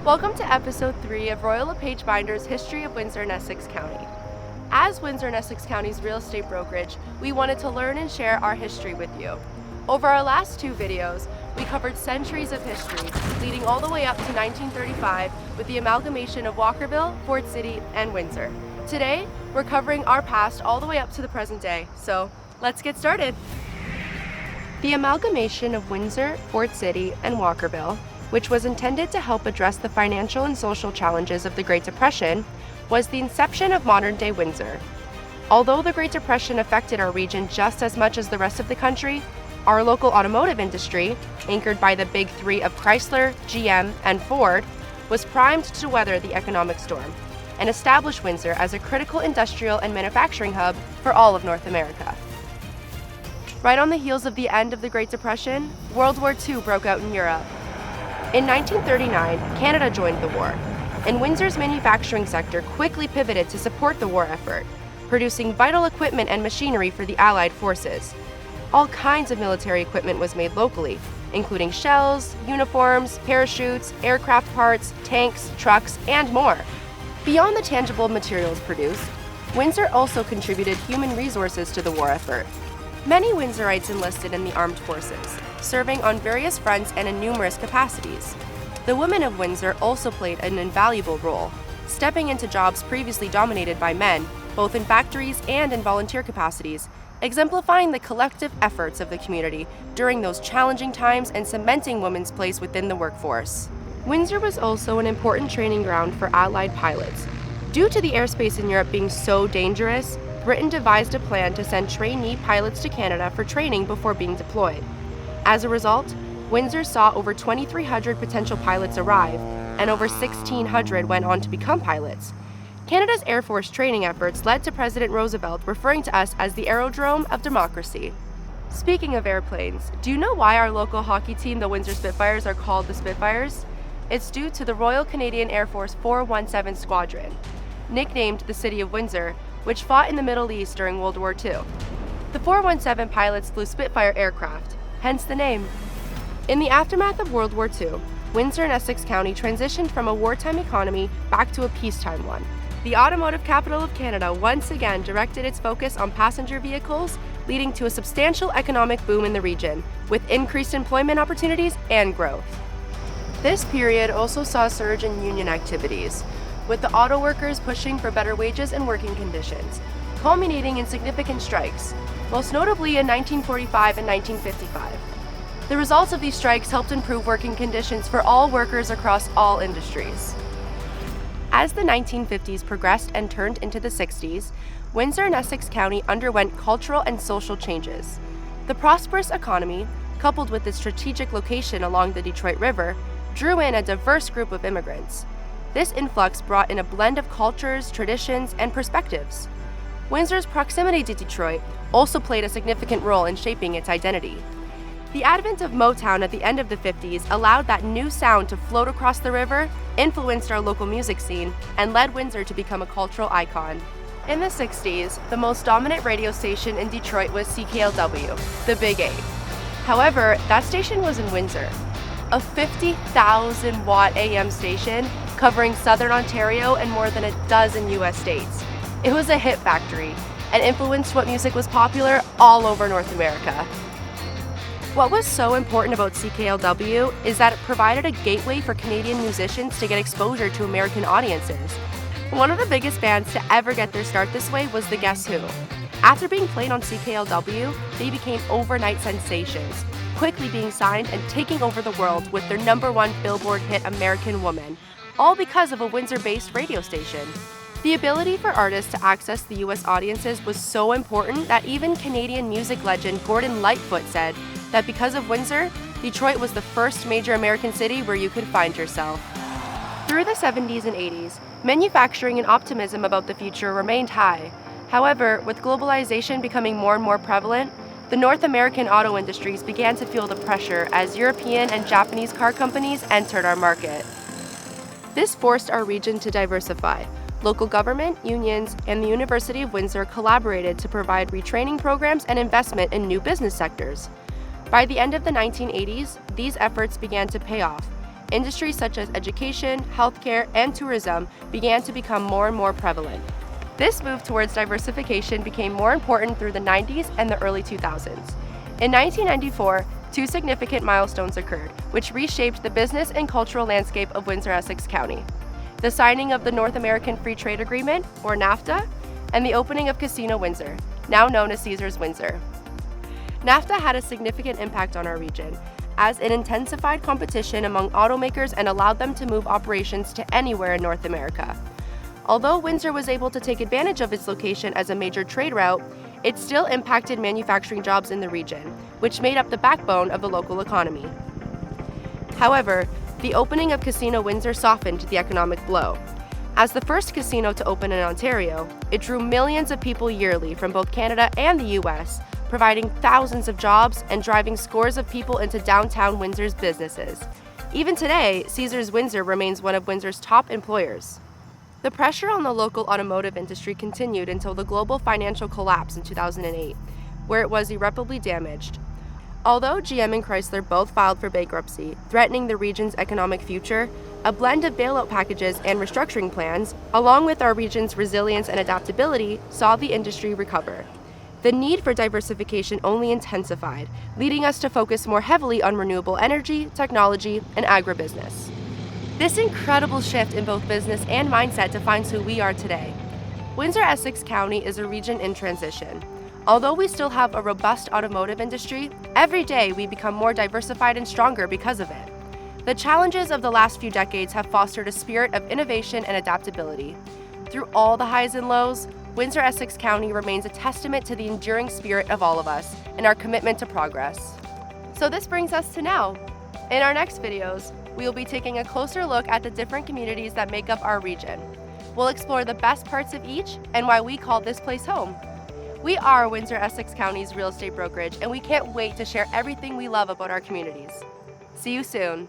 Welcome to episode 3 of Royal LePage Binder's History of Windsor and Essex County. As Windsor and Essex County's real estate brokerage, we wanted to learn and share our history with you. Over our last 2 videos, we covered centuries of history, leading all the way up to 1935 with the amalgamation of Walkerville, Fort City, and Windsor. Today, we're covering our past all the way up to the present day, so let's get started. The amalgamation of Windsor, Fort City, and Walkerville, which was intended to help address the financial and social challenges of the Great Depression, was the inception of modern-day Windsor. Although the Great Depression affected our region just as much as the rest of the country, our local automotive industry, anchored by the big 3 of Chrysler, GM, and Ford, was primed to weather the economic storm and establish Windsor as a critical industrial and manufacturing hub for all of North America. Right on the heels of the end of the Great Depression, World War II broke out in Europe. In 1939, Canada joined the war, and Windsor's manufacturing sector quickly pivoted to support the war effort, producing vital equipment and machinery for the Allied forces. All kinds of military equipment was made locally, including shells, uniforms, parachutes, aircraft parts, tanks, trucks, and more. Beyond the tangible materials produced, Windsor also contributed human resources to the war effort. Many Windsorites enlisted in the armed forces, serving on various fronts and in numerous capacities. The women of Windsor also played an invaluable role, stepping into jobs previously dominated by men, both in factories and in volunteer capacities, exemplifying the collective efforts of the community during those challenging times and cementing women's place within the workforce. Windsor was also an important training ground for Allied pilots. Due to the airspace in Europe being so dangerous, Britain devised a plan to send trainee pilots to Canada for training before being deployed. As a result, Windsor saw over 2,300 potential pilots arrive, and over 1,600 went on to become pilots. Canada's Air Force training efforts led to President Roosevelt referring to us as the aerodrome of democracy. Speaking of airplanes, do you know why our local hockey team, the Windsor Spitfires, are called the Spitfires? It's due to the Royal Canadian Air Force 417 Squadron, nicknamed the City of Windsor, which fought in the Middle East during World War II. The 417 pilots flew Spitfire aircraft, hence the name. In the aftermath of World War II, Windsor and Essex County transitioned from a wartime economy back to a peacetime one. The automotive capital of Canada once again directed its focus on passenger vehicles, leading to a substantial economic boom in the region, with increased employment opportunities and growth. This period also saw a surge in union activities, with the auto workers pushing for better wages and working conditions, culminating in significant strikes, most notably in 1945 and 1955. The results of these strikes helped improve working conditions for all workers across all industries. As the 1950s progressed and turned into the 60s, Windsor and Essex County underwent cultural and social changes. The prosperous economy, coupled with its strategic location along the Detroit River, drew in a diverse group of immigrants. This influx brought in a blend of cultures, traditions, and perspectives. Windsor's proximity to Detroit also played a significant role in shaping its identity. The advent of Motown at the end of the 50s allowed that new sound to float across the river, influenced our local music scene, and led Windsor to become a cultural icon. In the 60s, the most dominant radio station in Detroit was CKLW, the Big 8. However, that station was in Windsor, a 50,000-watt AM station covering southern Ontario and more than a dozen US states. It was a hit factory and influenced what music was popular all over North America. What was so important about CKLW is that it provided a gateway for Canadian musicians to get exposure to American audiences. One of the biggest bands to ever get their start this way was the Guess Who. After being played on CKLW, they became overnight sensations, quickly being signed and taking over the world with their #1 Billboard hit American Woman, all because of a Windsor-based radio station. The ability for artists to access the US audiences was so important that even Canadian music legend Gordon Lightfoot said that because of Windsor, Detroit was the first major American city where you could find yourself. Through the 70s and 80s, manufacturing and optimism about the future remained high. However, with globalization becoming more and more prevalent, the North American auto industries began to feel the pressure as European and Japanese car companies entered our market. This forced our region to diversify. Local government, unions, and the University of Windsor collaborated to provide retraining programs and investment in new business sectors. By the end of the 1980s, these efforts began to pay off, industries such as education, healthcare, and tourism began to become more and more prevalent. This move towards diversification became more important through the 90s and the early 2000s. In 1994, two significant milestones occurred, which reshaped the business and cultural landscape of Windsor-Essex County. The signing of the North American Free Trade Agreement, or NAFTA, and the opening of Casino Windsor, now known as Caesars Windsor. NAFTA had a significant impact on our region, as it intensified competition among automakers and allowed them to move operations to anywhere in North America. Although Windsor was able to take advantage of its location as a major trade route, it still impacted manufacturing jobs in the region, which made up the backbone of the local economy. However, the opening of Casino Windsor softened the economic blow. As the first casino to open in Ontario, it drew millions of people yearly from both Canada and the US, providing thousands of jobs and driving scores of people into downtown Windsor's businesses. Even today, Caesars Windsor remains one of Windsor's top employers. The pressure on the local automotive industry continued until the global financial collapse in 2008, where it was irreparably damaged. Although GM and Chrysler both filed for bankruptcy, threatening the region's economic future, a blend of bailout packages and restructuring plans, along with our region's resilience and adaptability, saw the industry recover. The need for diversification only intensified, leading us to focus more heavily on renewable energy, technology, and agribusiness. This incredible shift in both business and mindset defines who we are today. Windsor-Essex County is a region in transition. Although we still have a robust automotive industry, every day we become more diversified and stronger because of it. The challenges of the last few decades have fostered a spirit of innovation and adaptability. Through all the highs and lows, Windsor-Essex County remains a testament to the enduring spirit of all of us and our commitment to progress. So this brings us to now. In our next videos, we will be taking a closer look at the different communities that make up our region. We'll explore the best parts of each and why we call this place home. We are Windsor-Essex County's real estate brokerage, and we can't wait to share everything we love about our communities. See you soon.